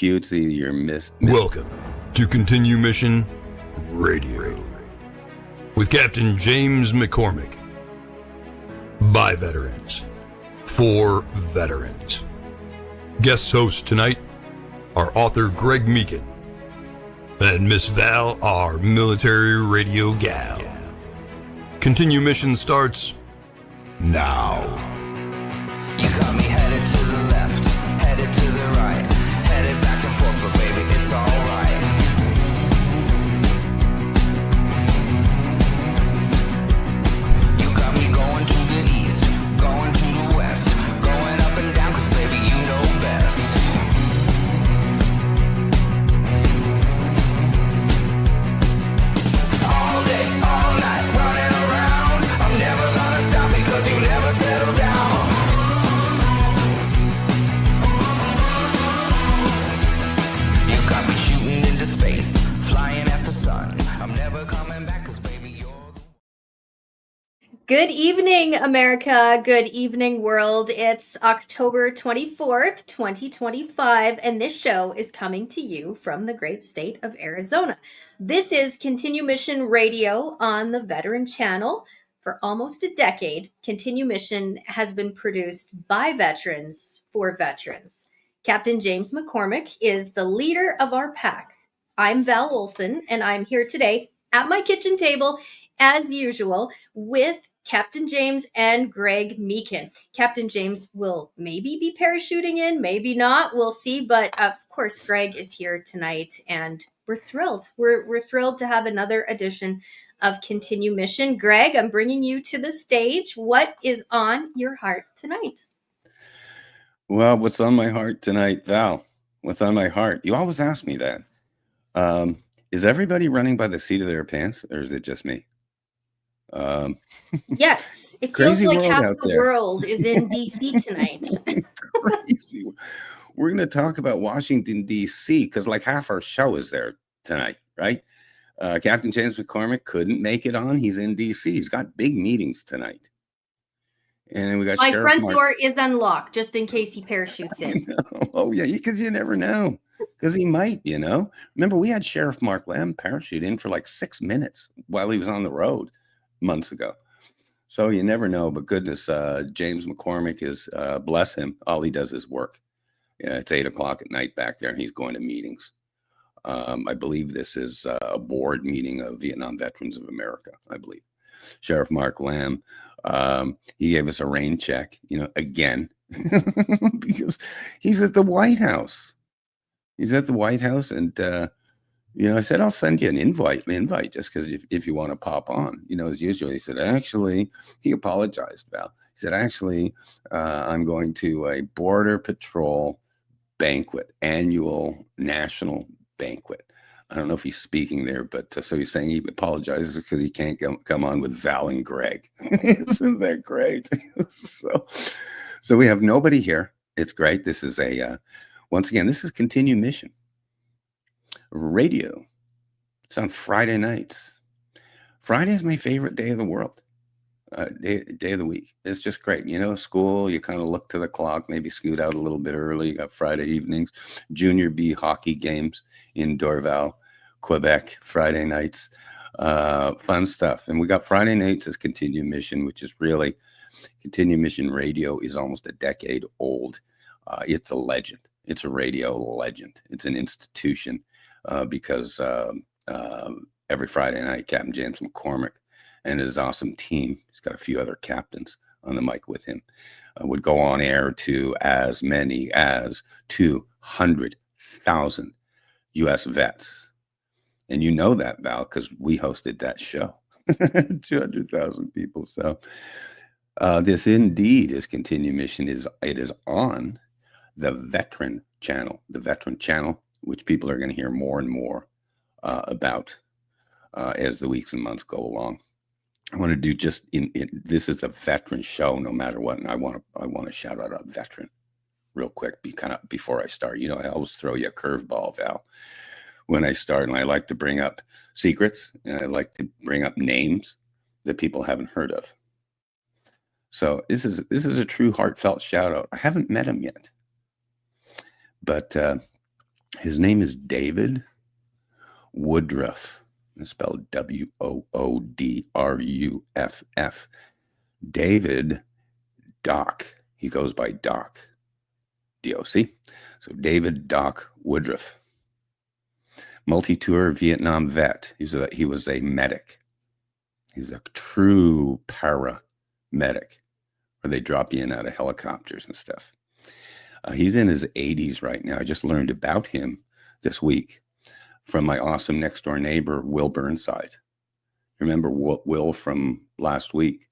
cutesy. You're miss. Welcome to Continue Mission Radio with Captain James McCormick. By veterans, for veterans. Guest hosts tonight are author Greg Meekin and Miss Val, our military radio gal. Continue Mission starts now. You got me headed to the left, headed to the right, headed back and forth, but baby, it's alright. You got me going to the east, going to the west, going up and down, cause baby, you know best. All day, all night, running around, I'm never gonna stop because you never settle down. Got me shooting into space, flying at the sun. I'm never coming back cause baby you're the... Good evening, America. Good evening, world. It's October 24th, 2025, and this show is coming to you from the great state of Arizona. This is Continue Mission Radio on the Veteran Channel. For almost a decade, Continue Mission has been produced by veterans for veterans. Captain James McCormick is the leader of our pack. I'm Val Olson, and I'm here today at my kitchen table, as usual, with Captain James and Greg Meekin. Captain James will maybe be parachuting in, maybe not. We'll see. But of course, Greg is here tonight, and we're thrilled. We're thrilled to have another edition of Continue Mission. Greg, I'm bringing you to the stage. What is on your heart tonight? Well, what's on my heart tonight, Val? What's on my heart? You always ask me that. Is everybody running by the seat of their pants, or is it just me? Yes, it feels like half the world is in D.C. tonight. Crazy. We're going to talk about Washington, D.C., because like half our show is there tonight, right? Captain James McCormick couldn't make it on. He's in D.C. He's got big meetings tonight. And then we got my front door is unlocked just in case he parachutes in. Oh, yeah, because you never know. Because he might, you know. Remember, we had Sheriff Mark Lamb parachute in for like 6 minutes while he was on the road months ago. So you never know. But goodness, James McCormick is, bless him, all he does is work. Yeah, it's 8 o'clock at night back there, and he's going to meetings. I believe this is a board meeting of Vietnam Veterans of America, I believe. Sheriff Mark Lamb. He gave us a rain check, again, because he's at the White House. He's at the White House. And, I said, I'll send you an invite just because if you want to pop on, as usual. He said, actually, he apologized, Val. He said, actually, I'm going to a Border Patrol banquet, annual national banquet. I don't know if he's speaking there, but so he's saying he apologizes because he can't come on with Val and Greg. Isn't that great? So we have nobody here. It's great. This is once again, this is Continue Mission Radio. It's on Friday nights. Friday is my favorite day of the world. Day of the week. It's just great. School, you kind of look to the clock, maybe scoot out a little bit early. You got Friday evenings, Junior B hockey games in Dorval, Quebec, Friday nights, fun stuff. And we got Friday nights as Continue Mission, which is really, Continue Mission Radio is almost a decade old. It's a legend. It's a radio legend. It's an institution because every Friday night, Captain James McCormick and his awesome team, he's got a few other captains on the mic with him, would go on air to as many as 200,000 U.S. vets. And you know that, Val, because we hosted that show. 200,000 people. So this indeed is Continue Mission. It is on the Veteran Channel. The Veteran Channel, which people are going to hear more and more about as the weeks and months go along. I want to do this is the veteran show, no matter what. And I want to shout out a veteran real quick, before I start. I always throw you a curveball, Val, when I start. And I like to bring up secrets, and I like to bring up names that people haven't heard of. So this is a true heartfelt shout out. I haven't met him yet, but His name is David Woodruff. It's spelled Woodruff. David Doc. He goes by Doc. DOC. So David Doc Woodruff. Multi-tour Vietnam vet. He was a medic. He's a true paramedic, where they drop you in out of helicopters and stuff. He's in his 80s right now. I just learned about him this week from my awesome next door neighbor, Will Burnside. Remember Will from last week?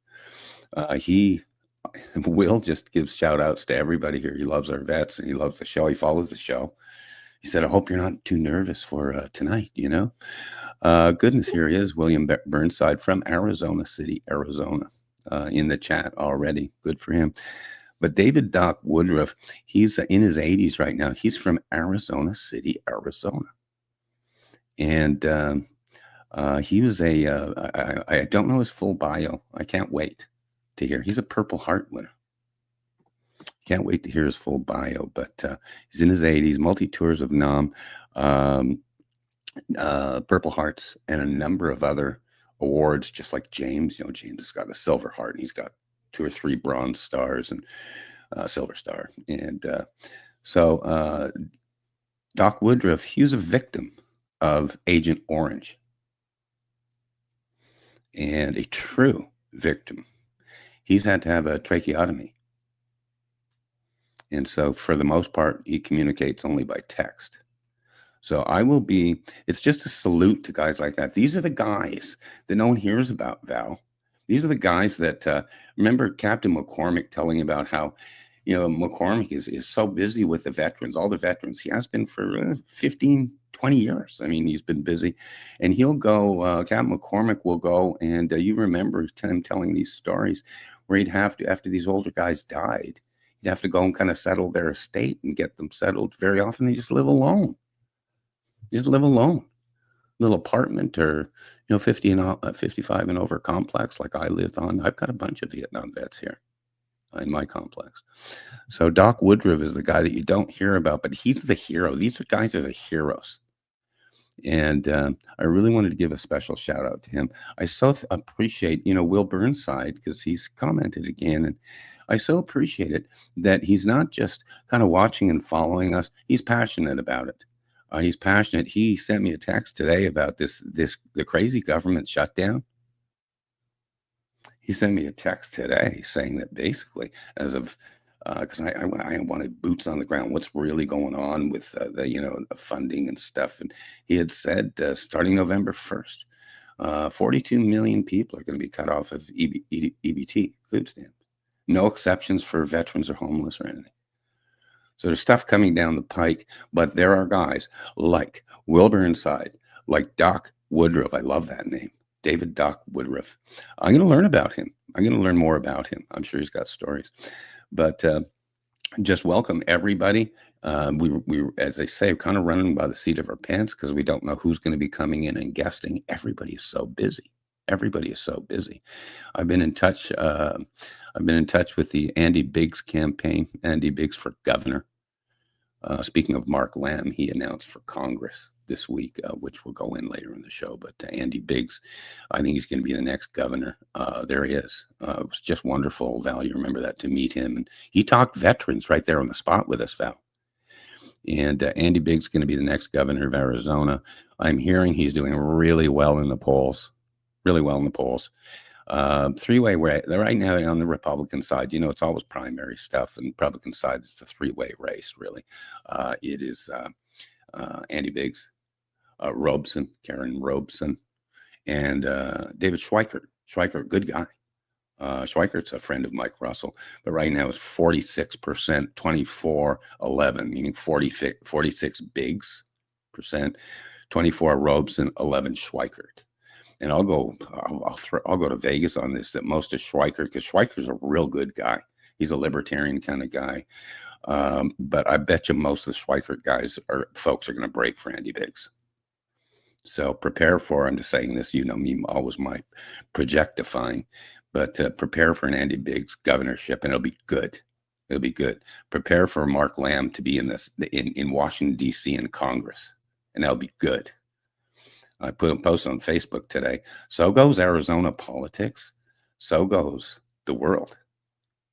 Will just gives shout outs to everybody here. He loves our vets and he loves the show. He follows the show. He said, I hope you're not too nervous for tonight, you know? Goodness, here he is, William Burnside from Arizona City, Arizona, in the chat already. Good for him. But David Doc Woodruff, he's in his 80s right now. He's from Arizona City, Arizona. And he was I don't know his full bio. I can't wait to hear. He's a Purple Heart winner. Can't wait to hear his full bio, but he's in his 80s, multi-tours of NAM, Purple Hearts, and a number of other awards, just like James. You know, James has got a Silver Heart, and he's got 2 or 3 Bronze Stars and Silver Star. And so Doc Woodruff, he was a victim of Agent Orange, and a true victim. He's had to have a tracheotomy. And so for the most part, he communicates only by text. So it's just a salute to guys like that. These are the guys that no one hears about, Val. These are the guys that, remember Captain McCormick telling about how, you know, McCormick is so busy with the veterans, all the veterans. He has been for 15, 20 years. I mean, he's been busy. And he'll go, Captain McCormick will go, and you remember him telling these stories where he'd have to, after these older guys died, he'd have to go and kind of settle their estate and get them settled. Very often they just live alone. Little apartment, or, you know, 55 and over complex like I live on. I've got a bunch of Vietnam vets here in my complex. So Doc Woodruff is the guy that you don't hear about, but he's the hero. These guys are the heroes. And I really wanted to give a special shout out to him. I so appreciate, you know, Will Burnside, because he's commented again. And I so appreciate it that he's not just kind of watching and following us. He's passionate about it. He's passionate. He sent me a text today about the crazy government shutdown. He sent me a text today saying that basically, as of, because I wanted boots on the ground, what's really going on with the funding and stuff. And he had said starting November 1st, 42 million people are going to be cut off of EBT, food stamps. No exceptions for veterans or homeless or anything. So there's stuff coming down the pike, but there are guys like Will Burnside, like Doc Woodruff. I love that name, David Doc Woodruff. I'm going to learn about him. I'm going to learn more about him. I'm sure he's got stories. But just welcome everybody. We, as I say, kind of running by the seat of our pants because we don't know who's going to be coming in and guesting. Everybody is so busy. I've been in touch. I've been in touch with the Andy Biggs campaign. Andy Biggs for governor. Speaking of Mark Lamb, he announced for Congress this week, which we'll go in later in the show. But Andy Biggs, I think he's going to be the next governor. There he is. It was just wonderful, Val. You remember that, to meet him. And he talked veterans right there on the spot with us, Val. And Andy Biggs is going to be the next governor of Arizona. I'm hearing he's doing really well in the polls. Three-way right now on the Republican side, you know, it's always primary stuff, and Republican side, it's a three-way race, really. It is Andy Biggs, Karen Robeson, and David Schweikert. Schweikert, good guy. Schweikert's a friend of Mike Russell, but right now it's 46%, 24-11, meaning 46 Biggs percent, 24 Robeson, 11 Schweikert. And I'll go to Vegas on this, that most of Schweikert, because Schweikert's a real good guy. He's a libertarian kind of guy. But I bet you most of the Schweikert folks are going to break for Andy Biggs. So prepare for, I'm just saying this, you know me, always my projectifying, but prepare for an Andy Biggs governorship, and it'll be good. It'll be good. Prepare for Mark Lamb to be in Washington, D.C. in Congress, and that'll be good. I put a post on Facebook today. So goes Arizona politics. So goes the world.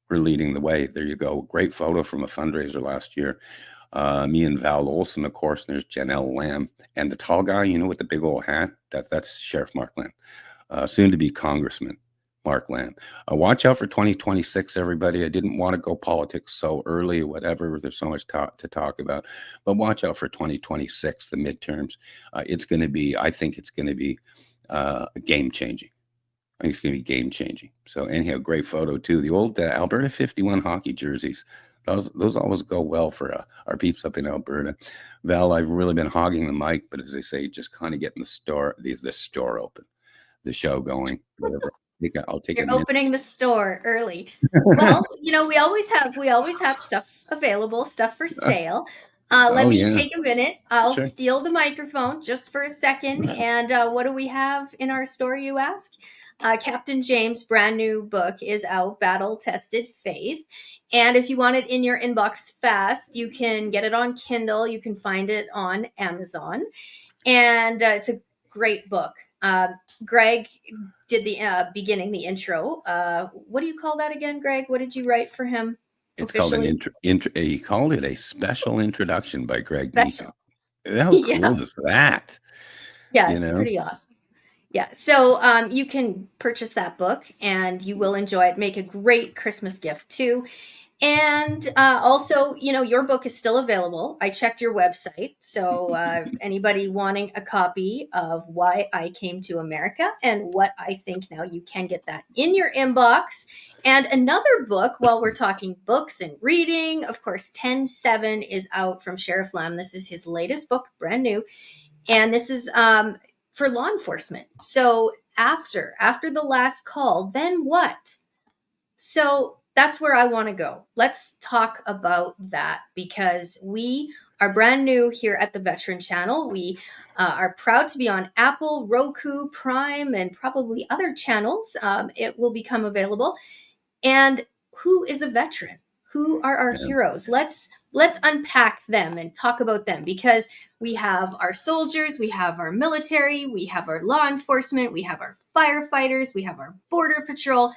We're leading the way. There you go. Great photo from a fundraiser last year. Me and Val Olson, of course. There's Janelle Lamb. And the tall guy, with the big old hat, that's Sheriff Mark Lamb. Soon to be Congressman Mark Lamb. Watch out for 2026, everybody. I didn't want to go politics so early, whatever. There's so much to talk about. But watch out for 2026, the midterms. I think it's going to be game-changing. I think it's going to be game-changing. So anyhow, great photo, too. The old Alberta 51 hockey jerseys. Those always go well for our peeps up in Alberta. Val, I've really been hogging the mic, but as I say, just kind of getting the store open, the show going. Whatever. I'll take You're opening the store early. Well, we always have stuff available, stuff for sale. Let me take a minute. I'll steal the microphone just for a second. And what do we have in our store, you ask? Captain James' brand new book is out, Battle Tested Faith. And if you want it in your inbox fast, you can get it on Kindle. You can find it on Amazon. And it's a great book. Greg did the the intro. What do you call that again, Greg? What did you write for him? It's called an intro. He called it a special introduction by Greg Meekan. How cool is that? Yeah, it's pretty awesome. Yeah, so you can purchase that book and you will enjoy it. Make a great Christmas gift too. And also, your book is still available. I checked your website. So anybody wanting a copy of Why I Came to America and What I Think Now, you can get that in your inbox. And another book, while we're talking books and reading, of course, 10-7 is out from Sheriff Lamb. This is his latest book, brand new. And this is for law enforcement. So after the last call, then what? So that's where I want to go. Let's talk about that because we are brand new here at the Veteran Channel. We are proud to be on Apple, Roku, Prime, and probably other channels. It will become available. And who is a veteran? Who are our heroes? Let's unpack them and talk about them because we have our soldiers, we have our military, we have our law enforcement, we have our firefighters, we have our border patrol.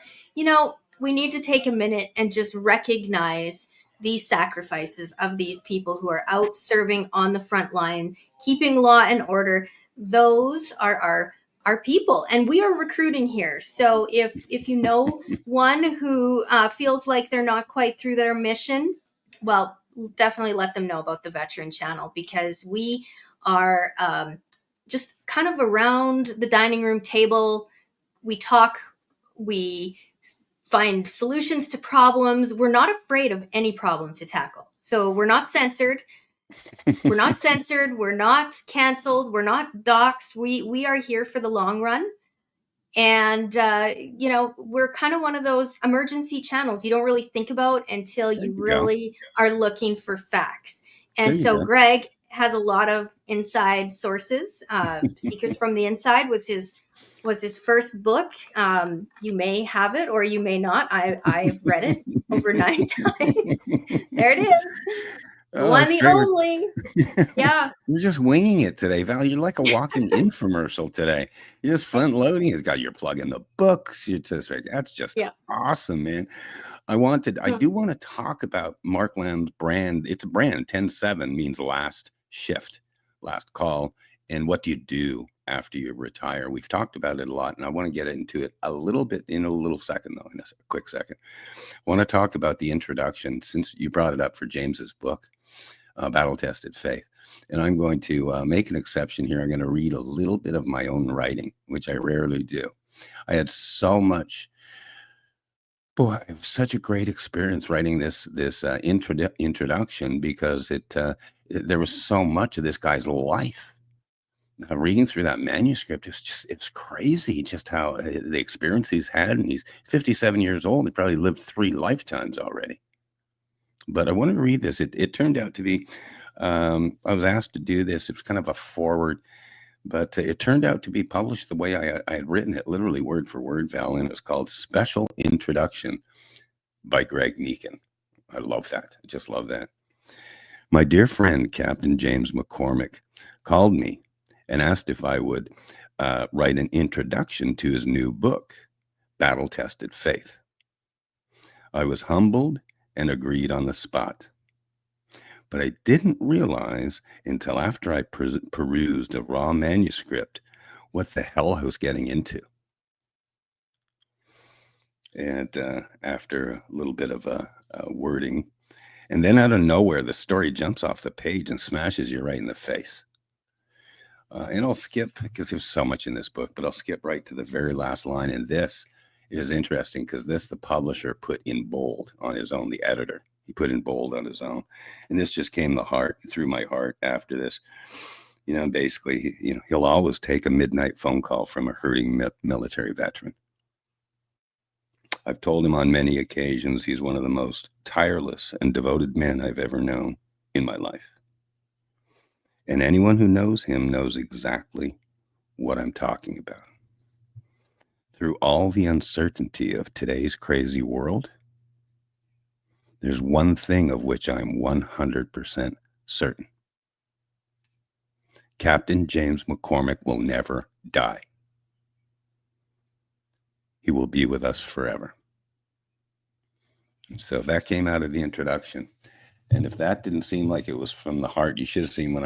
We need to take a minute and just recognize these sacrifices of these people who are out serving on the front line, keeping law and order. Those are our people, and we are recruiting here. So if you know one who feels like they're not quite through their mission, well, definitely let them know about the Veteran Channel because we are just kind of around the dining room table. We talk, we find solutions to problems. We're not afraid of any problem to tackle. So we're not censored. We're not censored. We're not canceled. We're not doxxed. We are here for the long run. And, we're kind of one of those emergency channels you don't really think about until you really are looking for facts. And so Greg has a lot of inside sources. Secrets from the Inside was his first book. You may have it or you may not. I've read it over 9 times. There it is. One the only. Yeah. You're just winging it today, Val. You're like a walking infomercial today. You're just front loading. It's got your plug in the books. That's just awesome, man. I do want to talk about Mark Lamb's brand. It's a brand. 10-7 means last shift, last call. And what do you do after you retire? We've talked about it a lot, and I want to get into it a little bit in a little second, though, in a quick second. I want to talk about the introduction, since you brought it up for James's book, Battle Tested Faith. And I'm going to make an exception here. I'm going to read a little bit of my own writing, which I rarely do. I had so much... Boy, it was such a great experience writing this introduction because there was so much of this guy's life. Reading through that manuscript, it's crazy just how the experience he's had. And he's 57 years old. He probably lived 3 lifetimes already. But I wanted to read this. It turned out to be, I was asked to do this. It was kind of a forward, but it turned out to be published the way I had written it, literally word for word, Val. And it was called Special Introduction by Greg Meekan. I love that. I just love that. My dear friend, Captain James McCormick, called me and asked if I would write an introduction to his new book, Battle Tested Faith. I was humbled and agreed on the spot. But I didn't realize until after I perused a raw manuscript what the hell I was getting into. And after a little bit of wording, and then out of nowhere, the story jumps off the page and smashes you right in the face. And I'll skip, because there's so much in this book, but I'll skip right to the very last line. And this is interesting because this, the publisher put in bold on his own, the editor. He put in bold on his own. And this just came through my heart after this. You know, basically, you know, he'll always take a midnight phone call from a hurting military veteran. I've told him on many occasions he's one of the most tireless and devoted men I've ever known in my life. And anyone who knows him knows exactly what I'm talking about. Through all the uncertainty of today's crazy world, there's one thing of which I'm 100% certain. Captain James McCormick will never die. He will be with us forever. So that came out of the introduction. And if that didn't seem like it was from the heart, you should have seen when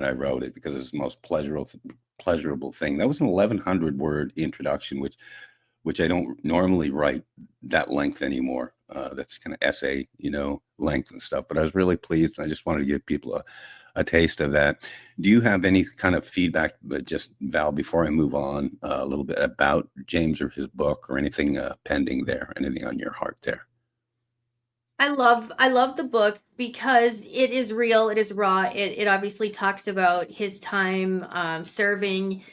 I wrote it, because it's the most pleasurable thing. That was an 1,100 word introduction, which I don't normally write that length anymore. That's kind of essay, you know, length and stuff. But I was really pleased. I just wanted to give people a taste of that. Do you have any kind of feedback, but just Val, before I move on, a little bit about James or his book or anything pending there, anything on your heart there? I love the book because it is real, it is raw. It obviously talks about his time serving,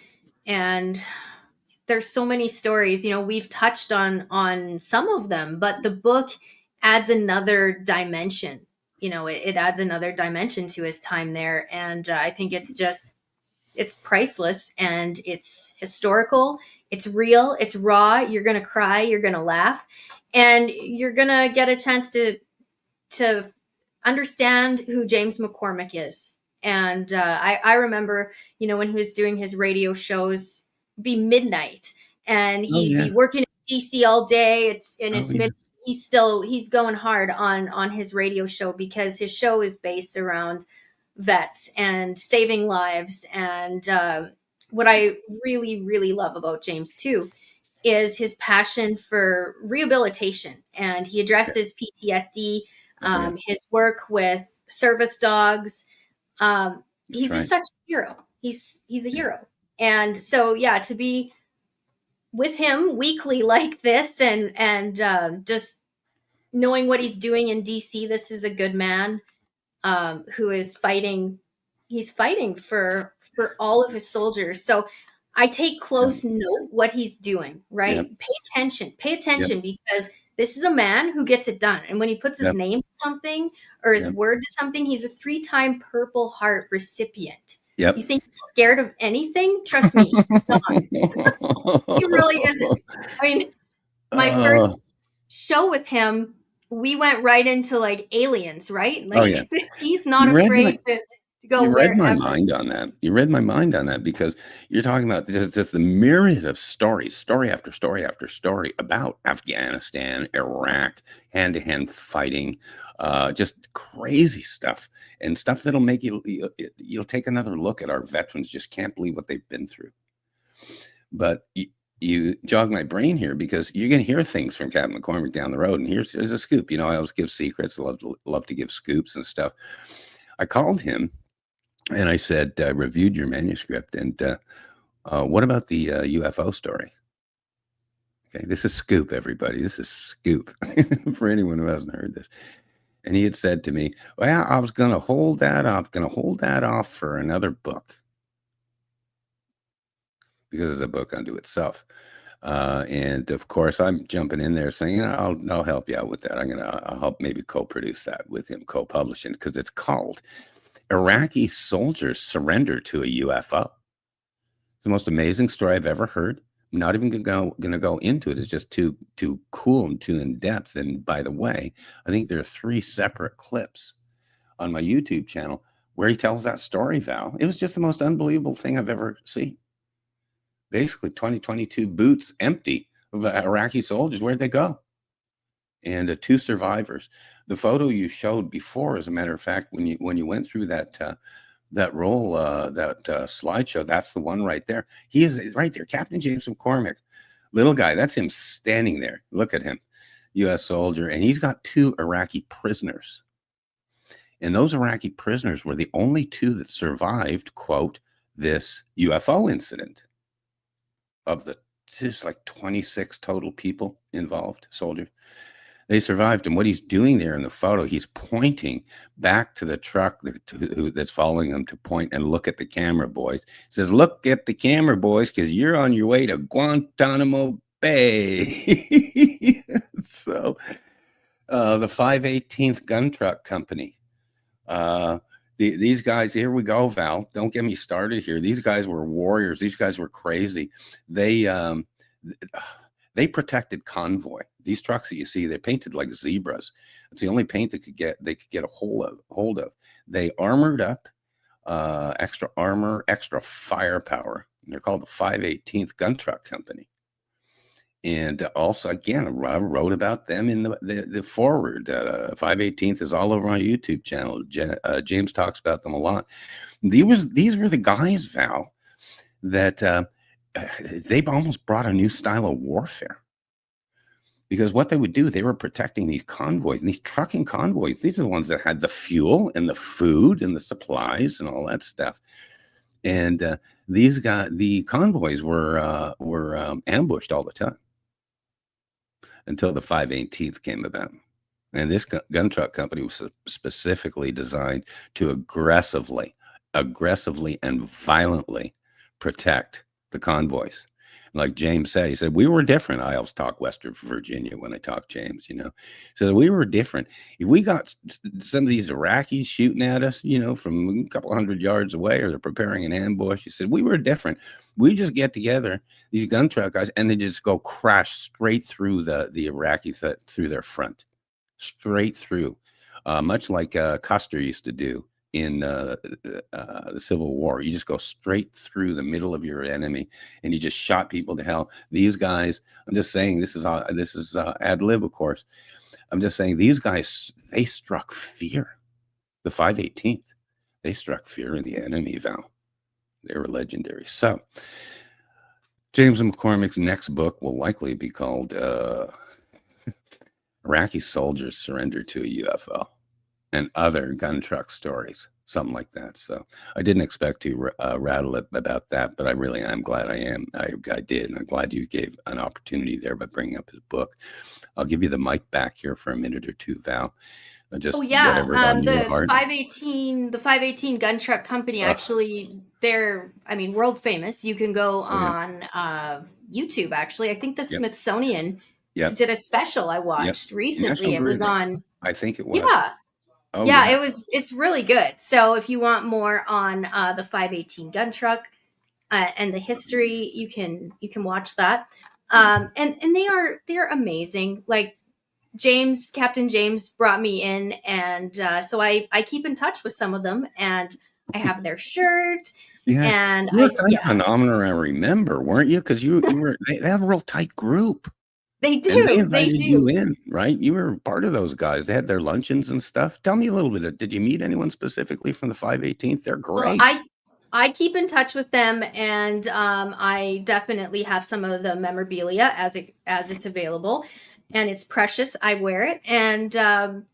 and there's so many stories. You know, we've touched on some of them, but the book adds another dimension. You know, it adds another dimension to his time there, and I think it's priceless, and it's historical. It's real. It's raw. You're gonna cry. You're gonna laugh, and you're gonna get a chance to understand who James McCormick is. And I remember, you know, when he was doing his radio shows, be midnight, and he'd be working in DC all day. It's mid. He's going hard on his radio show, because his show is based around vets and saving lives. And what I really, really love about James too is his passion for rehabilitation, and he addresses PTSD, his work with service dogs. He's just such a hero. He's a hero. And so, yeah, to be with him weekly like this, and just knowing what he's doing in DC, this is a good man who is fighting. He's fighting for all of his soldiers. So I take close note what he's doing, right? Yep. Pay attention, because this is a man who gets it done. And when he puts his name to something or his word to something, he's a 3-time Purple Heart recipient. Yep. You think he's scared of anything? Trust me, he's not. He really isn't. I mean, my first show with him, we went right into like aliens, right? Like he's not afraid to go. You read my wherever. mind on that. You read my mind on that, because you're talking about just the myriad of stories, story after story after story about Afghanistan, Iraq, hand-to-hand fighting, just crazy stuff, and stuff that'll make you'll take another look at our veterans. Just can't believe what they've been through. But you jog my brain here, because you're going to hear things from Captain McCormick down the road. And here's a scoop. You know, I always give secrets. I love to give scoops and stuff. I called him and I said, I reviewed your manuscript, and what about the UFO story? Okay, this is scoop, everybody. This is scoop for anyone who hasn't heard this. And he had said to me, well, I was going to hold that off for another book, because it's a book unto itself. And of course, I'm jumping in there saying, you know, I'll help you out with that. I'll help maybe co-produce that with him, co-publishing, because it's called Iraqi Soldiers Surrender to a UFO. It's the most amazing story I've ever heard. Not even gonna go into it. It's just too cool and too in depth. And by the way, I think there are 3 separate clips on my YouTube channel where he tells that story, Val. It was just the most unbelievable thing I've ever seen. Basically, 2022 boots empty of Iraqi soldiers. Where'd they go? And 2 survivors. The photo you showed before, as a matter of fact, when you went through that slideshow, that's the one right there. He is right there, Captain James McCormick, little guy. That's him standing there. Look at him, U.S. soldier, and he's got 2 Iraqi prisoners. And those Iraqi prisoners were the only 2 that survived, quote, this UFO incident. Of the, it's like 26 total people involved, soldiers. They survived. And what he's doing there in the photo, he's pointing back to the truck that's following him to point and look at the camera, boys. He says, look at the camera, boys, because you're on your way to Guantanamo Bay. So the 518th Gun Truck Company. These guys, here we go, Val. Don't get me started here. These guys were warriors. These guys were crazy. They protected convoy. These trucks that you see, they're painted like zebras. It's the only paint they could get a hold of. They armored up, extra armor, extra firepower. They're called the 518th Gun Truck Company. And also, again, I wrote about them in the forward. 518th is all over my YouTube channel. James talks about them a lot. These were the guys, Val, that they've almost brought a new style of warfare. Because what they would do, they were protecting these convoys, and these trucking convoys. These are the ones that had the fuel and the food and the supplies and all that stuff. And the convoys were ambushed all the time until the 518th came about. And this gun truck company was specifically designed to aggressively and violently protect the convoys. Like James said, he said, we were different. I always talk Western Virginia when I talk James, He said, we were different. If we got some of these Iraqis shooting at us, from a couple hundred yards away, or they're preparing an ambush, he said, we were different. We just get together, these gun truck guys, and they just go crash straight through the Iraqis through their front, straight through, much like Custer used to do in the Civil War. You just go straight through the middle of your enemy, and you just shot people to hell. These guys, I'm just saying, this is ad lib, of course. I'm just saying, these guys, they struck fear. The 518th, they struck fear in the enemy, Val. They were legendary. So James McCormick's next book will likely be called Iraqi Soldiers Surrender to a UFO and Other Gun Truck Stories, something like that. So I didn't expect to rattle it about that, but I really am glad I did. And I'm glad you gave an opportunity there by bringing up his book. I'll give you the mic back here for a minute or two, Val. Just whatever's on your heart. The 518 Gun Truck Company, actually, they're, world famous. You can go on YouTube, actually. I think the Smithsonian did a special I watched recently. It was on, I think it was. Yeah. Oh, yeah, it's really good. So if you want more on the 518 gun truck and the history, you can watch that. And they're amazing. Like Captain James brought me in, and so I keep in touch with some of them, and I have their shirt. Yeah, and you were kind of an honorary member, weren't you? Because they have a real tight group. They do. And they invited you in, right? You were part of those guys. They had their luncheons and stuff. Tell me a little bit. Did you meet anyone specifically from the 518th? They're great. Well, I keep in touch with them, and I definitely have some of the memorabilia as it's available, and it's precious. I wear it, and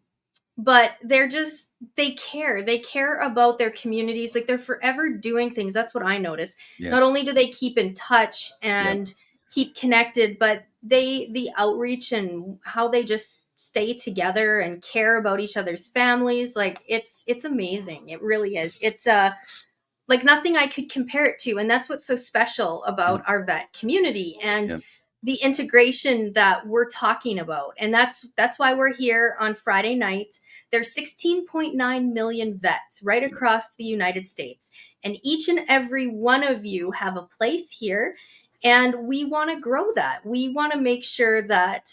but they care about their communities. Like, they're forever doing things. That's what I noticed. Yeah. Not only do they keep in touch and keep connected, but the outreach and how they just stay together and care about each other's families, like it's amazing. It really is. It's like nothing I could compare it to, and that's what's so special about our vet community and the integration that we're talking about. And that's why we're here on Friday night. There's 16.9 million vets right across the United States, and each and every one of you have a place here. And we want to grow that. We want to make sure that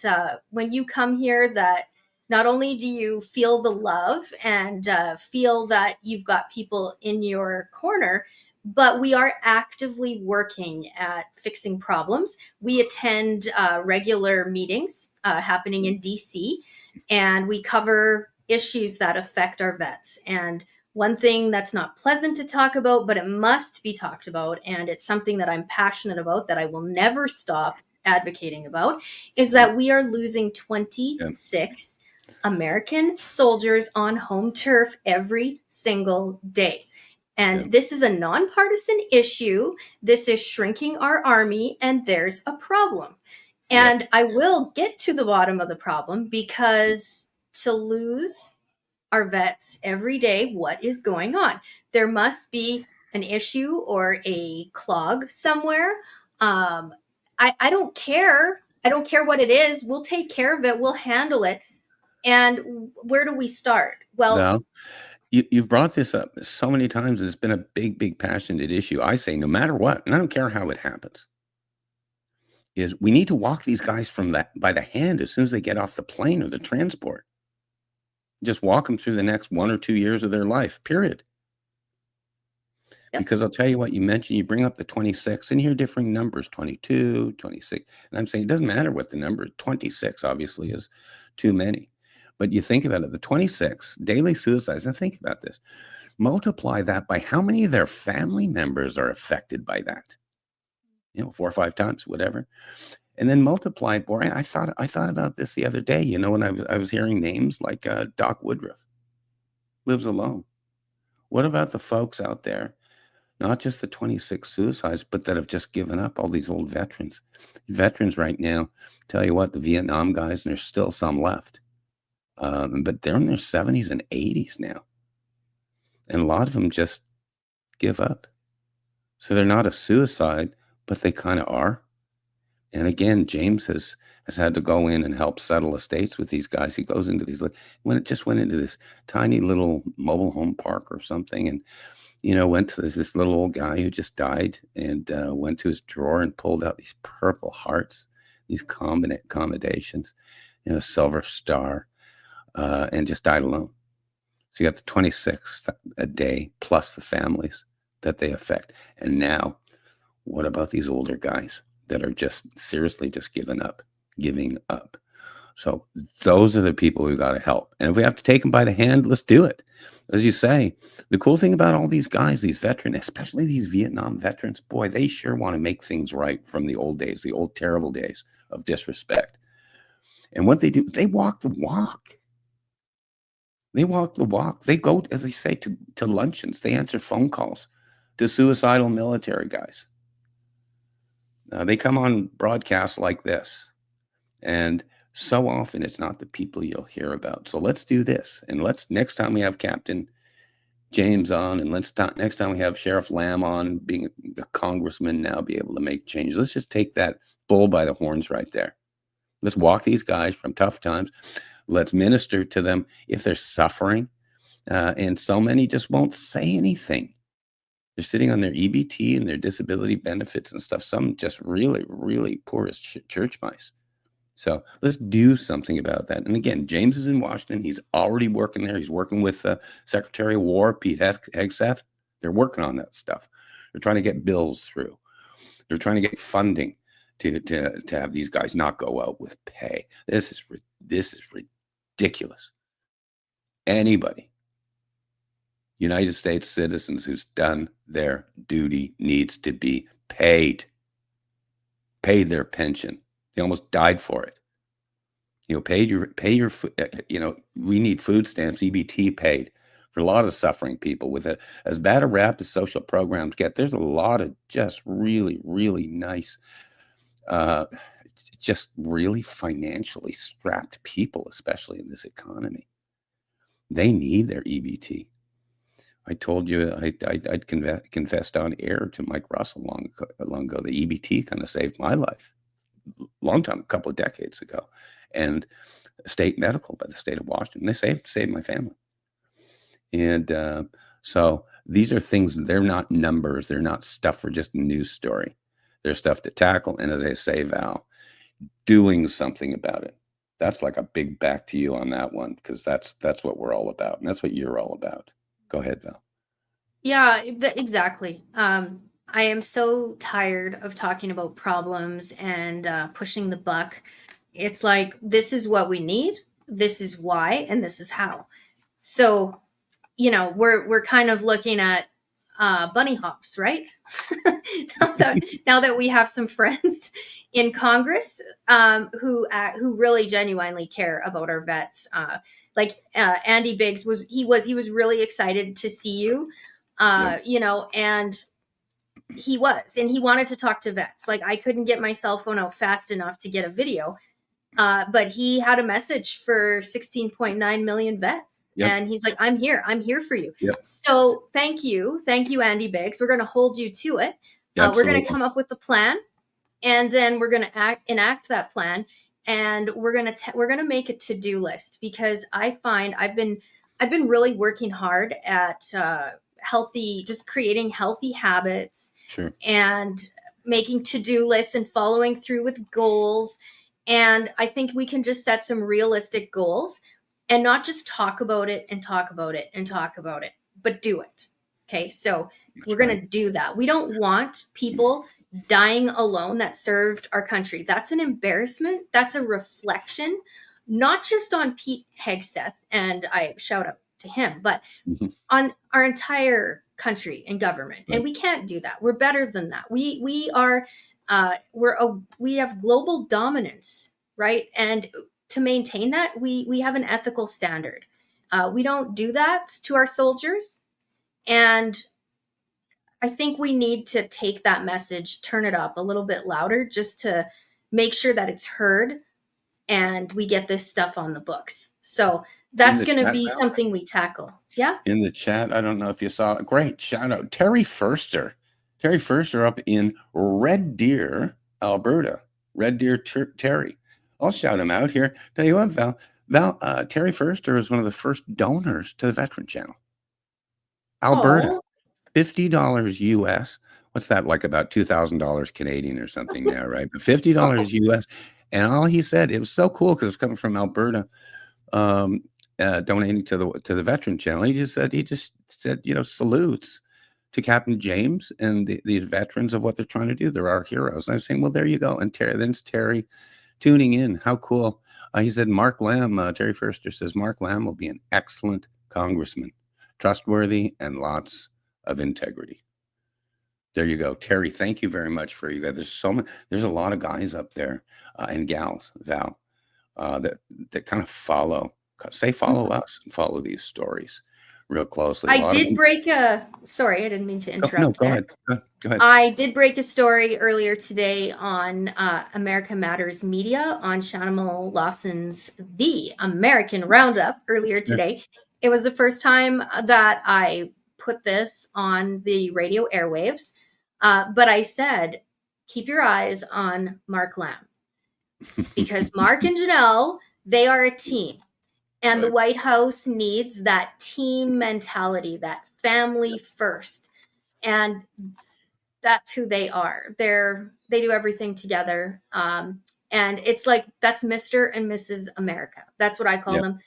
when you come here, that not only do you feel the love and feel that you've got people in your corner, but we are actively working at fixing problems. We attend regular meetings happening in DC, and we cover issues that affect our vets. And one thing that's not pleasant to talk about, but it must be talked about, and it's something that I'm passionate about, that I will never stop advocating about, is that we are losing 26 American soldiers on home turf every single day. And this is a nonpartisan issue. This is shrinking our army, and there's a problem. And I will get to the bottom of the problem, because to lose our vets every day, what is going on? There must be an issue or a clog somewhere. I don't care. I don't care what it is. We'll take care of it. We'll handle it. And where do we start? Well, you've brought this up so many times, and it's been a big, big passionate issue. I say, no matter what, and I don't care how it happens, is we need to walk these guys by the hand as soon as they get off the plane or the transport. Just walk them through the next 1 or 2 years of their life, period. Because I'll tell you what, you bring up the 26, and you hear differing numbers, 22, 26. And I'm saying it doesn't matter what the number, 26 obviously is too many. But you think about it, the 26 daily suicides, and think about this, multiply that by how many of their family members are affected by that. 4 or 5 times, whatever. And then multiply it. Boy, I thought about this the other day, when I was hearing names like Doc Woodruff, lives alone. What about the folks out there, not just the 26 suicides, but that have just given up, all these old veterans? Veterans right now, tell you what, the Vietnam guys, and there's still some left. But they're in their 70s and 80s now. And a lot of them just give up. So they're not a suicide, but they kind of are. And again, James has had to go in and help settle estates with these guys. He goes into these, when it just went into this tiny little mobile home park or something, and went to this little old guy who just died, and went to his drawer and pulled out these Purple Hearts, these accommodations, Silver Star, and just died alone. So you got the 26 a day plus the families that they affect. And now, what about these older guys that are just seriously just giving up? So those are the people we've got to help. And if we have to take them by the hand, let's do it. As you say, the cool thing about all these guys, these veterans, especially these Vietnam veterans, boy, they sure want to make things right from the old days, the old terrible days of disrespect. And what they do is they walk the walk. They walk the walk. They go, as they say, to luncheons. They answer phone calls to suicidal military guys. They come on broadcasts like this, and so often it's not the people you'll hear about. So let's do this, and next time we have Captain James on, and next time we have Sheriff Lamb on, being a congressman now, be able to make changes. Let's just take that bull by the horns right there. Let's walk these guys from tough times. Let's minister to them if they're suffering, and so many just won't say anything. They're sitting on their EBT and their disability benefits and stuff. Some just really, really poor as church mice. So let's do something about that. And again, James is in Washington. He's already working there. He's working with Secretary of War, Pete Hegseth. They're working on that stuff. They're trying to get bills through. They're trying to get funding to have these guys not go out with pay. This is ridiculous. Anybody, United States citizens who's done their duty, needs to be paid their pension. They almost died for it. Pay your, we need food stamps, EBT paid for a lot of suffering people. With as bad a rap as social programs get, there's a lot of just really, really nice, just really financially strapped people, especially in this economy. They need their EBT. I told you I'd confessed on air to Mike Russell long ago. The EBT kind of saved my life, long time, a couple of decades ago, and state medical by the state of Washington. They saved my family. And so these are things. They're not numbers. They're not stuff for just a news story. There's stuff to tackle. And as I say, Val, doing something about it. That's like a big back to you on that one, because that's what we're all about. And that's what you're all about. Go ahead, Val. Yeah, exactly. I am so tired of talking about problems and pushing the buck. It's like, this is what we need, this is why, and this is how. So, we're kind of looking at bunny hops, right? now that we have some friends in Congress who really genuinely care about our vets, like Andy Biggs was really excited to see you, and he wanted to talk to vets. Like, I couldn't get my cell phone out fast enough to get a video, but he had a message for 16.9 million vets. Yep. And he's like, I'm here for you. Yep. So thank you, Andy Biggs. We're going to hold you to it. We're going to come up with a plan, and then we're going to enact that plan, and we're going to make a to-do list, because I find I've been really working hard at creating healthy habits. Sure. And making to-do lists and following through with goals. And I think we can just set some realistic goals and not just talk about it, but do it. Okay. So we're going to do that. We don't want people dying alone that served our country. That's an embarrassment. That's a reflection, not just on Pete Hegseth, and I shout out to him, but on our entire country and government. Right. And we can't do that. We're better than that. We have global dominance, right? And to maintain that, we have an ethical standard. We don't do that to our soldiers. And I think we need to take that message, turn it up a little bit louder, just to make sure that it's heard and we get this stuff on the books. So that's going to be something we tackle. Yeah. In the chat, I don't know if you saw, great shout out, Terry Furster up in Red Deer, Alberta. Red Deer Terry. I'll shout him out here. Tell you what, Val, Terry Furster is one of the first donors to the Veteran Channel. Alberta, $50 US. What's that, like about $2,000 Canadian or something now, right? But $50 US. And all he said, it was so cool because it's coming from Alberta, donating to the Veteran Channel. He just said, salutes to Captain James and the veterans of what they're trying to do. They're our heroes. And I'm saying, well, there you go. And Terry tuning in. How cool. He said, Mark Lamb, Terry Furster says, Mark Lamb will be an excellent congressman, trustworthy and lots of integrity. There you go. Terry, thank you very much for you guys. There's a lot of guys up there and gals, Val, that kind of follow us and follow these stories real closely. Sorry, I didn't mean to interrupt. No, go ahead. I did break a story earlier today on America Matters Media on Shanimal Lawson's The American Roundup earlier today. It was the first time that I put this on the radio airwaves. But I said, keep your eyes on Mark Lamb, because Mark and Janelle, they are a team. And the White House needs that team mentality, that family first. And that's who they are. They do everything together. And it's like, that's Mr. and Mrs. America. That's what I call them.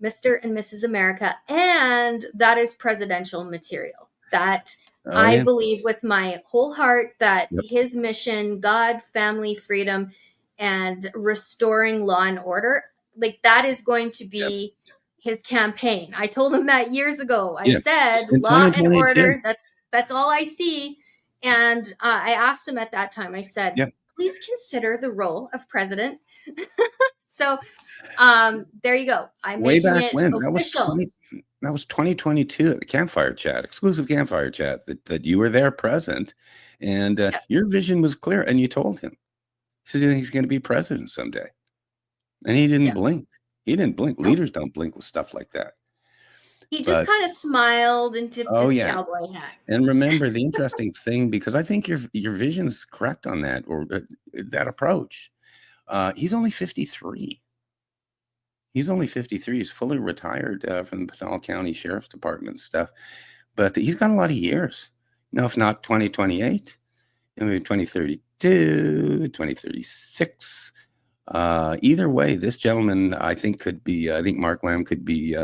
Mr. and Mrs. America. And that is presidential material. That I believe with my whole heart that his mission, God, family, freedom, and restoring law and order, like that is going to be his campaign. I told him that years ago. I said, law and order, that's all I see. And I asked him at that time, I said, please consider the role of president. So there you go. I'm way making back it when official. That was 2022 at the Campfire Chat, exclusive Campfire Chat, that you were there present, and your vision was clear, and you told him. He said, "Do you think he's going to be president someday?" And he didn't blink. He didn't blink. Leaders don't blink with stuff like that. He just kind of smiled and tipped his cowboy hat. And remember the interesting thing, because I think your vision's correct on that, or that approach. He's only 53. He's only 53. He's fully retired from the Pinal County Sheriff's Department stuff, but he's got a lot of years. If not 2028, maybe 2032, 2036. Either way, this gentleman, I think Mark Lamb could be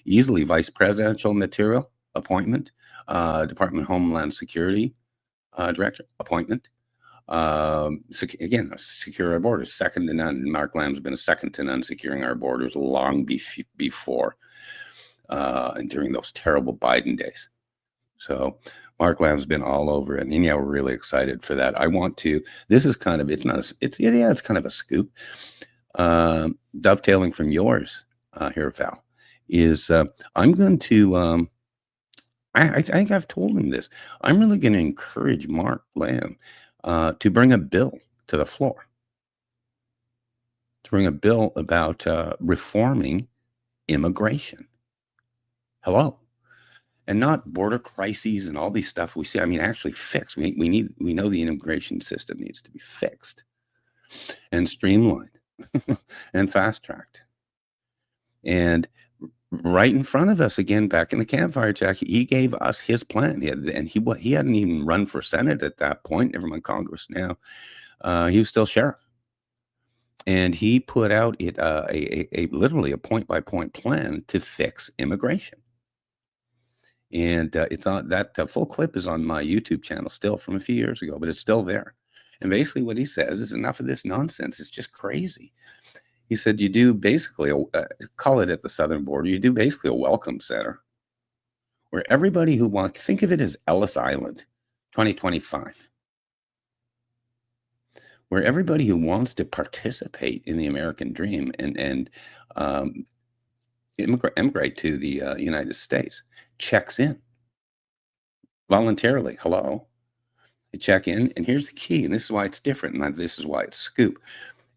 easily vice presidential material appointment, Department of Homeland Security director appointment. Again, secure our borders, second to none. Mark Lamb's been a second to none securing our borders long before and during those terrible Biden days. So Mark Lamb's been all over it, and yeah, we're really excited for that. This is kind of, it's kind of a scoop. Dovetailing from yours here, Val, is I'm going to, I think I've told him this. I'm really going to encourage Mark Lamb to bring a bill to the floor, to bring a bill about reforming immigration. Hello. And not border crises and all these stuff we see. I mean, actually fixed. We know the immigration system needs to be fixed and streamlined and fast-tracked. And right in front of us, again, back in the campfire, Jack, he gave us his plan. He hadn't even run for Senate at that point, never mind Congress now. He was still sheriff. And he put out literally a point-by-point plan to fix immigration. And it's on that full clip is on my YouTube channel still from a few years ago, but it's still there. And basically what he says is enough of this nonsense. It's just crazy. He said, you do basically, call it at the southern border, you do basically a welcome center where everybody who wants, think of it as Ellis Island 2025, where everybody who wants to participate in the American dream and immigrate to the United States checks in voluntarily. Hello. They check in, and here's the key, and this is why it's different, and this is why it's scoop.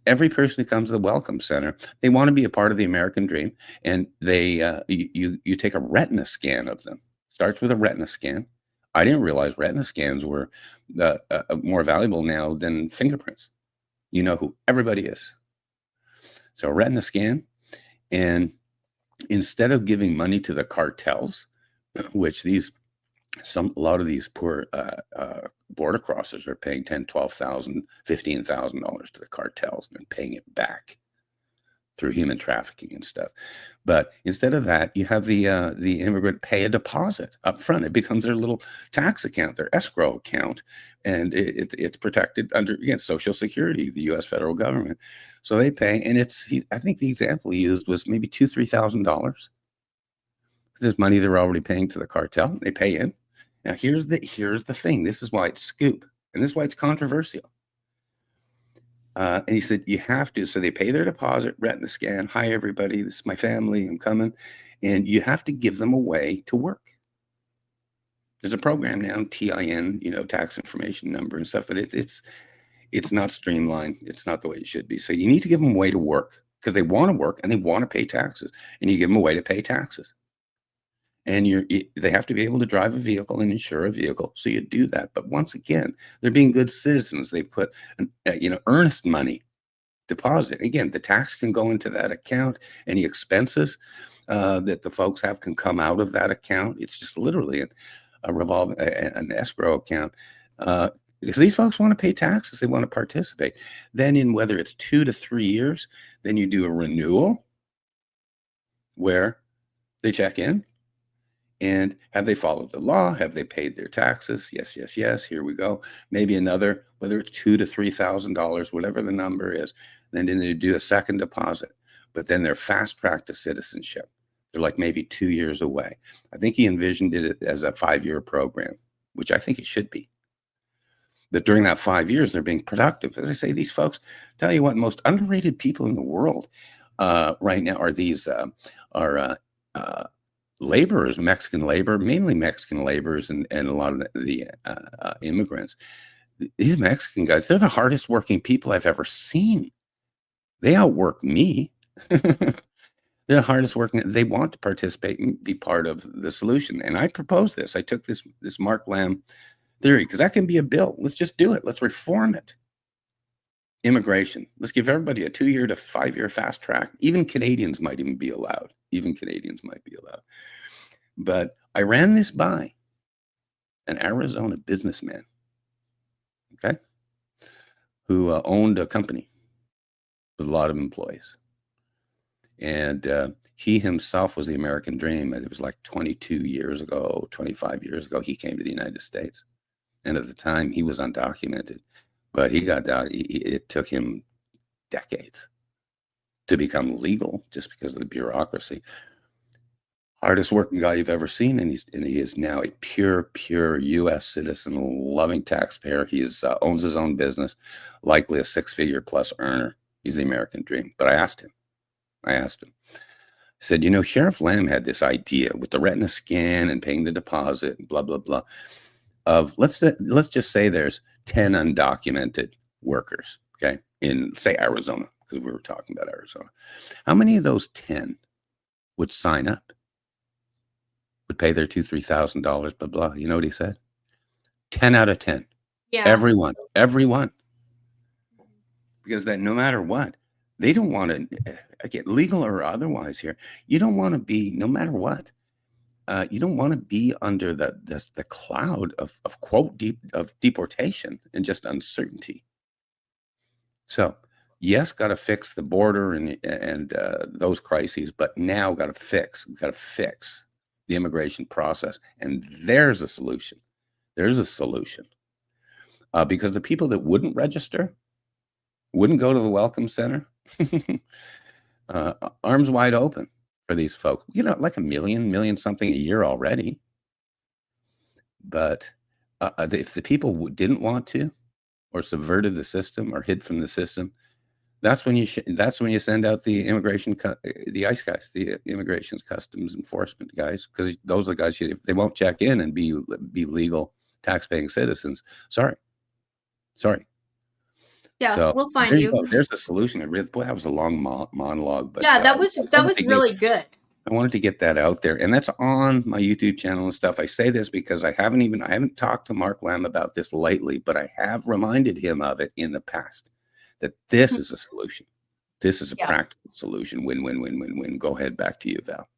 Every person who comes to the Welcome Center, they want to be a part of the American dream, and they you take a retina scan of them. Starts with a retina scan. I didn't realize retina scans were more valuable now than fingerprints. You know who everybody is. So a retina scan, and instead of giving money to the cartels, which a lot of these poor border crossers are paying $10,000, $12,000, $15,000 to the cartels and paying it back through human trafficking and stuff. But instead of that, you have the immigrant pay a deposit up front. It becomes their little tax account, their escrow account, and it's protected under, again, Social Security, the U.S. federal government. So they pay, and I think the example he used was maybe $2,000-$3,000. There's money they're already paying to the cartel. They pay in. Now here's the thing. This is why it's scoop, and this is why it's controversial. And he said you have to. So they pay their deposit, retina scan. Hi everybody, this is my family. I'm coming, and you have to give them a way to work. There's a program now, TIN, tax information number and stuff, but it's not streamlined. It's not the way it should be. So you need to give them a way to work because they want to work and they want to pay taxes, and you give them a way to pay taxes. And they have to be able to drive a vehicle and insure a vehicle. So you do that. But once again, they're being good citizens. They put, earnest money deposit. Again, the tax can go into that account. Any expenses that the folks have can come out of that account. It's just literally an escrow account. Because these folks want to pay taxes. They want to participate. Then in whether it's 2 to 3 years, then you do a renewal where they check in. And have they followed the law? Have they paid their taxes? Yes, yes, yes. Here we go. Maybe another, whether it's $2,000 to $3,000, whatever the number is. Then they do a second deposit. But then they're fast tracked to citizenship. They're like maybe 2 years away. I think he envisioned it as a 5-year program, which I think it should be. But during that 5 years, they're being productive. As I say, these folks, tell you what, most underrated people in the world right now are these laborers, Mexican labor, mainly Mexican laborers, and a lot of the immigrants. These Mexican guys, they're the hardest working people I've ever seen. They outwork me. They're the hardest working. They want to participate and be part of the solution. And I proposed this. I took this Mark Lamb theory, because that can be a bill. Let's just do it. Let's reform it. Immigration. Let's give everybody a 2-year to 5-year fast track. Even Canadians might even be allowed. But I ran this by an Arizona businessman, okay, who owned a company with a lot of employees. And he himself was the American dream. It was like 22 years ago, 25 years ago, he came to the United States. And at the time, he was undocumented. But he got down, it took him decades to become legal just because of the bureaucracy. Hardest working guy you've ever seen, and he is now a pure U.S. citizen, loving taxpayer. He owns his own business, likely a 6-figure plus earner. He's the American dream. But I asked him. I said, Sheriff Lamb had this idea with the retina scan and paying the deposit and blah blah blah. Of let's just say there's 10 undocumented workers, okay, in say Arizona, because we were talking about Arizona. How many of those 10 would sign up? Would pay their $2,000-3,000, blah blah. You know what he said? 10 out of 10. Yeah. Everyone. Because that no matter what, they don't want to get legal or otherwise here. You don't want to be, no matter what. You don't want to be under the cloud of quote of deportation and just uncertainty. So yes, got to fix the border and those crises, but now got to fix the immigration process, and there's a solution. There's a solution because the people that wouldn't register, wouldn't go to the Welcome Center, arms wide open for these folks, like a million something a year already. But if the people didn't want to, or subverted the system, or hid from the system, that's when you send out the immigration, the ICE guys, the immigration's customs enforcement guys, because those are the guys. If they won't check in and be legal tax-paying citizens, sorry. Yeah, So we'll find there you. go. There's a solution. Boy, that was a long monologue, but Yeah, that was really good. I wanted to get that out there, and that's on my YouTube channel and stuff. I say this because I haven't talked to Mark Lamb about this lately, but I have reminded him of it in the past, that this is a solution. This is a practical solution. Win. Go ahead. Back to you, Val.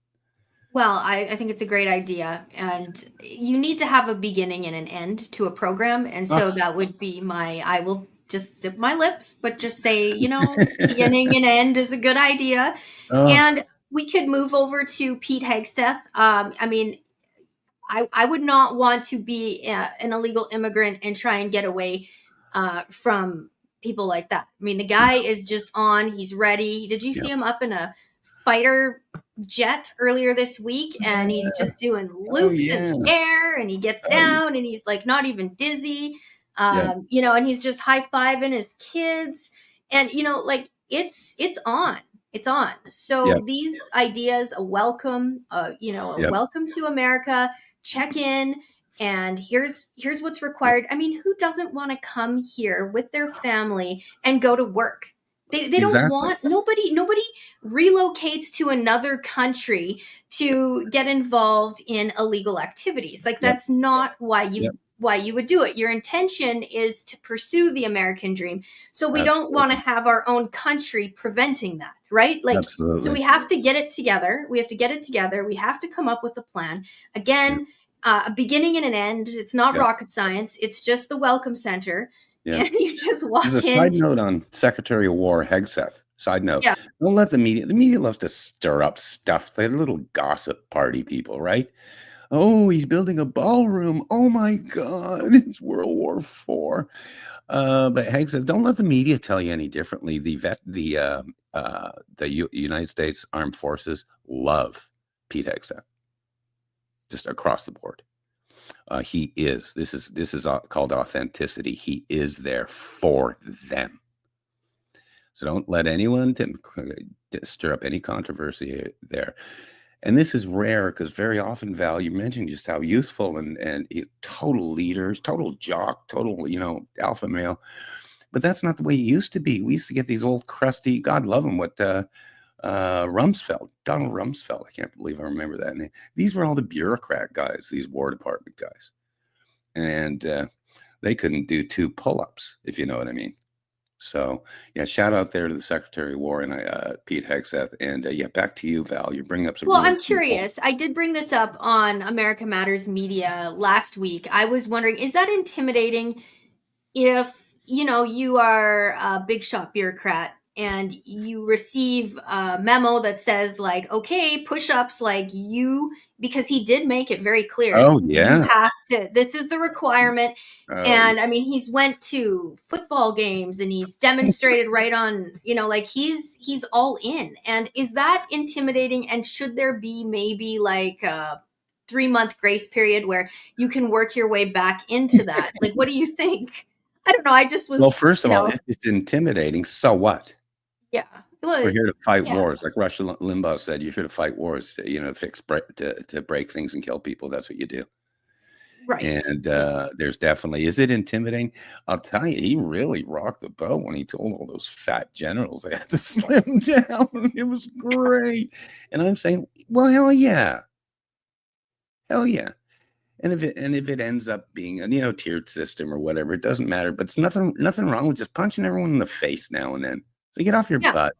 Well, I think it's a great idea, and you need to have a beginning and an end to a program, and so that would be I will just zip my lips, but just say, beginning and end is a good idea. And we could move over to Pete Hegseth. I mean, I would not want to be an illegal immigrant and try and get away from people like that. I mean, the guy is just on. He's ready. Did you see him up in a fighter jet earlier this week? And he's just doing loops in the air, and he gets down, and he's like not even dizzy. And he's just high-fiving his kids, and it's on. So these ideas, a welcome, welcome to America. Check in, and here's what's required. I mean, who doesn't want to come here with their family and go to work? They don't want, nobody relocates to another country to get involved in illegal activities. Like that's not why you would do it. Your intention is to pursue the American dream. So we don't want to have our own country preventing that, right? So we have to get it together. We have to come up with a plan. Again, a beginning and an end. It's not rocket science. It's just the Welcome Center. Yeah. And you just walk in. There's a side note on Secretary of War Hegseth. Side note. Yeah. Don't let the media loves to stir up stuff. They're little gossip party people, right? Oh, he's building a ballroom. Oh my God, it's World War IV. But Hegseth, don't let the media tell you any differently. The United States Armed Forces love Pete Hegseth, just across the board. He is. This is called authenticity. He is there for them. So don't let anyone stir up any controversy there. And this is rare because very often, Val, you mentioned just how youthful and total leaders, total jock, total, alpha male. But that's not the way it used to be. We used to get these old crusty, God love him, Donald Rumsfeld. I can't believe I remember that name. These were all the bureaucrat guys, these War Department guys. And they couldn't do 2 pull-ups, if you know what I mean. So, shout out there to the Secretary of War and Pete Hegseth. And back to you, Val. You bring up some. Well, I'm curious. I did bring this up on America Matters Media last week. I was wondering, is that intimidating if you are a big shot bureaucrat and you receive a memo that says like, okay, push-ups, like you, because he did make it very clear, Oh you yeah. have to, this is the requirement. Oh And I mean, he's went to football games and he's demonstrated right on, like he's all in. And is that intimidating? And should there be maybe like a 3-month grace period where you can work your way back into that? Like, what do you think? I don't know. I just well, was, first of all, if it's intimidating, so what? yeah. Well, We're here to fight yeah, wars, like Rush Limbaugh said. You're here to fight wars, to to break things and kill people. That's what you do. right. And there's definitely, is it intimidating? I'll tell you, he really rocked the boat when he told all those fat generals they had to slim down. It was great. And I'm saying, well, hell yeah. Hell yeah. And if it ends up being a tiered system or whatever, it doesn't matter. But it's nothing wrong with just punching everyone in the face now and then. So get off your Yeah. butt.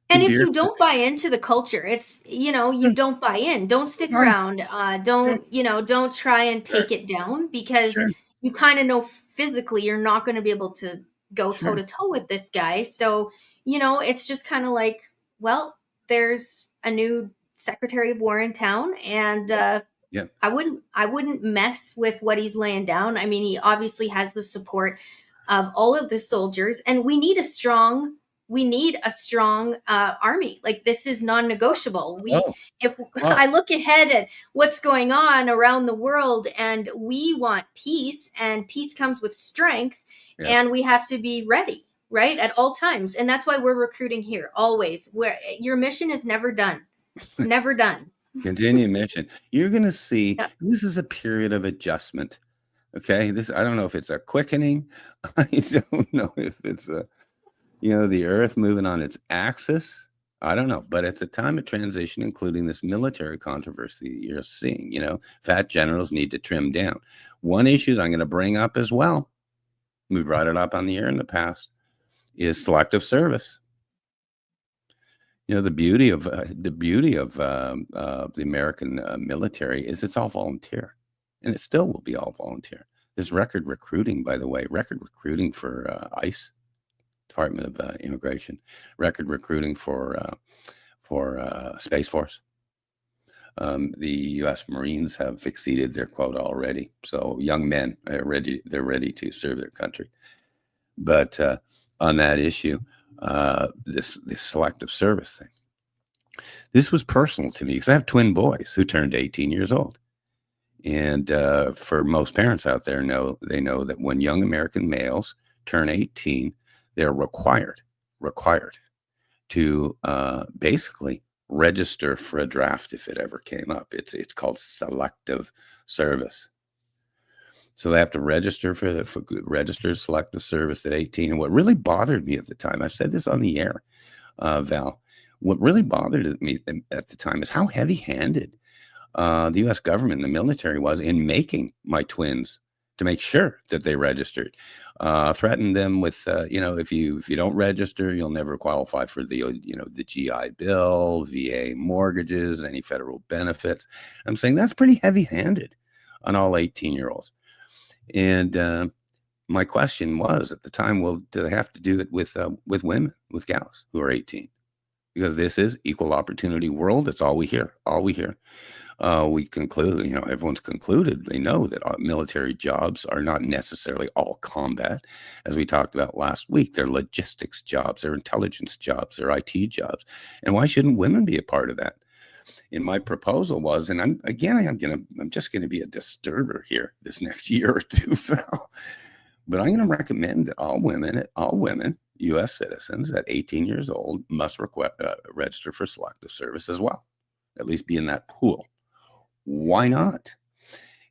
And Your if beard. you don't buy into the culture, it's, you don't buy in. Don't stick Right. around. Sure. Don't try and Sure. take it down, because Sure. you kind of know physically you're not going to be able to go toe Sure. to toe with this guy. So, it's just kind of like, well, there's a new Secretary of War in town, and Yeah. I wouldn't mess with what he's laying down. I mean, he obviously has the support of all of the soldiers, and we need a strong army. Like, this is non-negotiable. Oh, If oh, I look ahead at what's going on around the world, and we want peace, and peace comes with strength, yeah. and we have to be ready, right, at all times. And that's why we're recruiting here always. Where your mission is never done. It's never done. Continue mission. You're going to see Yeah. this is a period of adjustment. Okay. I don't know if it's a quickening. I don't know if it's the earth moving on its axis. I don't know, but it's a time of transition, including this military controversy that you're seeing. Fat generals need to trim down. One issue that I'm going to bring up as well, we brought it up on the air in the past, is selective service. The beauty of the American military is it's all volunteer, and it still will be all volunteer. There's record recruiting, by the way, for ICE, Department of Immigration, record recruiting for Space Force. The U.S. Marines have exceeded their quota already, so young men are ready. They're ready to serve their country. But on that issue, this selective service thing, this was personal to me because I have twin boys who turned 18 years old. And for most parents out there, know that when young American males turn 18, they're required to basically register for a draft if it ever came up. It's called selective service. So they have to register for registered selective service at 18. And what really bothered me at the time, I've said this on the air, Val, what really bothered me at the time is how heavy-handed the U.S. government and the military was in making my twins to make sure that they registered. Threatened them with, if you don't register, you'll never qualify for the GI Bill, VA mortgages, any federal benefits. I'm saying that's pretty heavy-handed on all 18-year-olds. And my question was at the time, well, do they have to do it with women, with gals who are 18? Because this is equal opportunity world. It's all we hear. We conclude, everyone's concluded, they know that military jobs are not necessarily all combat. As we talked about last week, they're logistics jobs, they're intelligence jobs, they're IT jobs. And why shouldn't women be a part of that? And my proposal was, and I'm just going to be a disturber here this next year or two, Val, but I'm going to recommend that all women, U.S. citizens at 18 years old must register for selective service as well, at least be in that pool. Why not?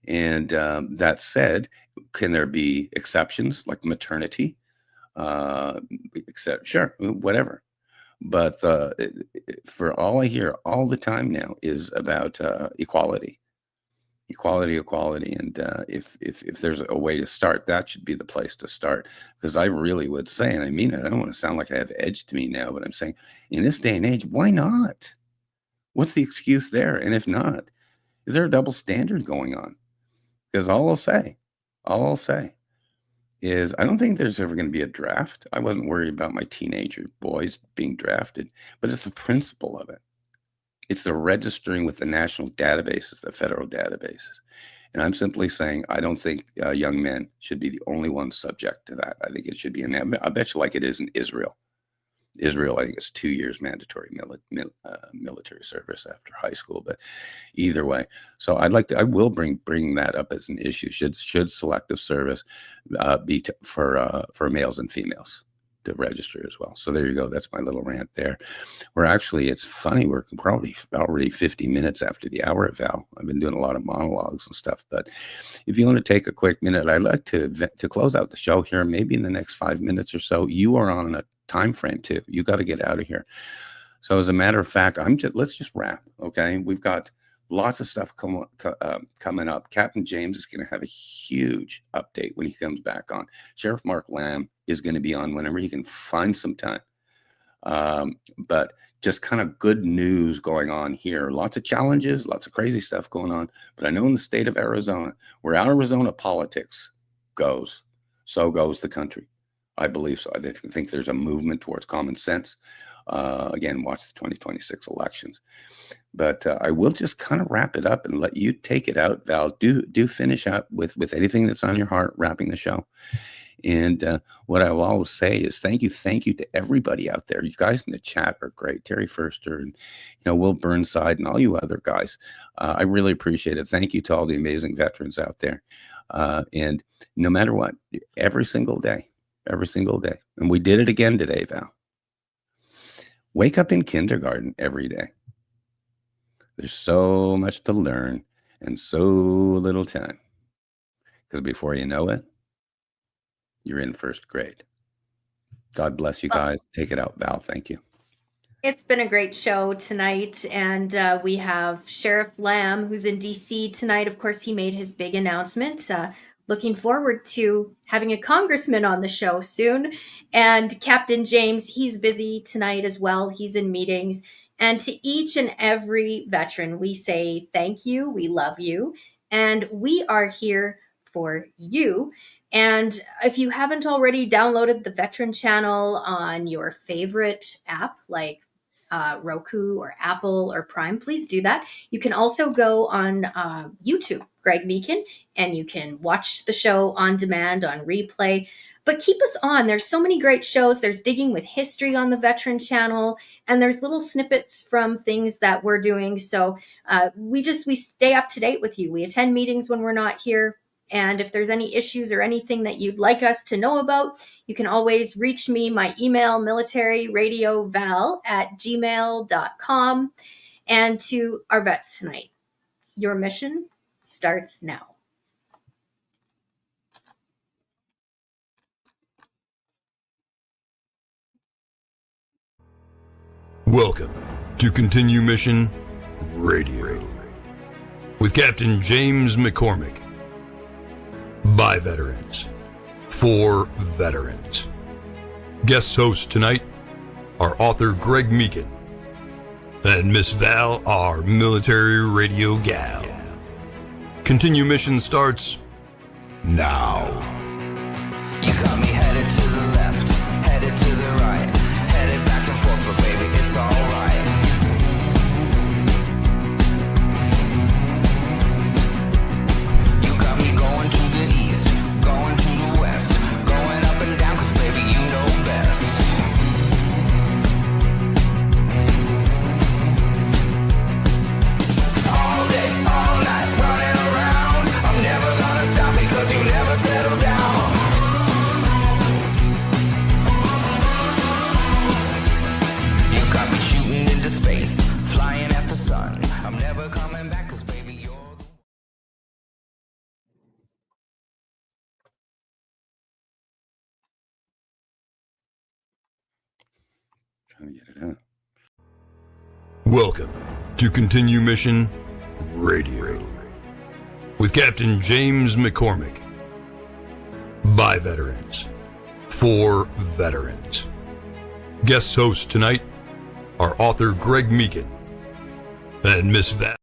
And that said, can there be exceptions like maternity? Sure, whatever. But for all I hear all the time now is about equality. And if there's a way to start, that should be the place to start. Because I really would say, and I mean it, I don't want to sound like I have edge to me now, but I'm saying in this day and age, why not? What's the excuse there? And if not, is there a double standard going on? Because all I'll say is I don't think there's ever going to be a draft. I wasn't worried about my teenager boys being drafted, but it's the principle of it. It's the registering with the national databases, the federal databases. And I'm simply saying I don't think young men should be the only ones subject to that. I think it should be I bet you like it is in Israel. Israel, I think it's 2 years mandatory military service after high school. But either way, so I will bring that up as an issue. Should selective service be for males and females to register as well? So there you go. That's my little rant there. We're actually, it's funny, we're probably already 50 minutes after the hour, Val. I've been doing a lot of monologues and stuff, but if you want to take a quick minute, I'd like to close out the show here, maybe in the next 5 minutes or so. You are on a time frame too. You got to get out of here. So as a matter of fact, let's just wrap. Okay. We've got lots of stuff coming up. Captain James is going to have a huge update when he comes back on. Sheriff Mark Lamb is going to be on whenever he can find some time. But just kind of good news going on here. Lots of challenges, lots of crazy stuff going on. But I know in the state of Arizona, where Arizona politics goes, so goes the country. I believe so. I think there's a movement towards common sense. Again, watch the 2026 elections. But I will just kind of wrap it up and let you take it out, Val. Do finish up with anything that's on your heart, wrapping the show. And what I will always say is thank you to everybody out there. You guys in the chat are great. Terry Furster and Will Burnside and all you other guys. I really appreciate it. Thank you to all the amazing veterans out there. And no matter what, every single day. And we did it again today, Val. Wake up in kindergarten every day. There's so much to learn and so little time. Because before you know it, you're in first grade. God bless you guys. Take it out, Val. Thank you. It's been a great show tonight, and we have Sheriff Lamb, who's in DC tonight. Of course, he made his big announcement. Looking forward to having a congressman on the show soon. And Captain James, he's busy tonight as well. He's in meetings. And to each and every veteran, we say thank you. We love you. And we are here for you. And if you haven't already downloaded the Veteran Channel on your favorite app, like Roku or Apple or Prime, please do that. You can also go on YouTube, Greg Meekin, and you can watch the show on demand, on replay. But keep us on. There's so many great shows. There's Digging with History on the Veteran Channel, and there's little snippets from things that we're doing. So we stay up to date with you. We attend meetings when we're not here. And if there's any issues or anything that you'd like us to know about, you can always reach me. My email, militaryradioval@gmail.com. And to our vets tonight, your mission starts now. Welcome to Continue Mission Radio with Captain James McCormick. By veterans, for veterans. Guest hosts tonight are author Greg Meekin and Miss Val, our military radio gal. Continue Mission starts now. You got me headed to the left, headed to the right, headed back and forth, but baby, it's alright. You got me going to the east, going to the west, going up and down, cause baby, you know best. All day, all night, running around, I'm never gonna stop because you never settle down. You got me shooting into space, flying at the sun. I'm never coming back, cause baby, you're the Trying to get it out. Welcome to Continue Mission Radio with Captain James McCormick. By veterans, for veterans. Guest hosts tonight are author Greg Meekin and Miss Val.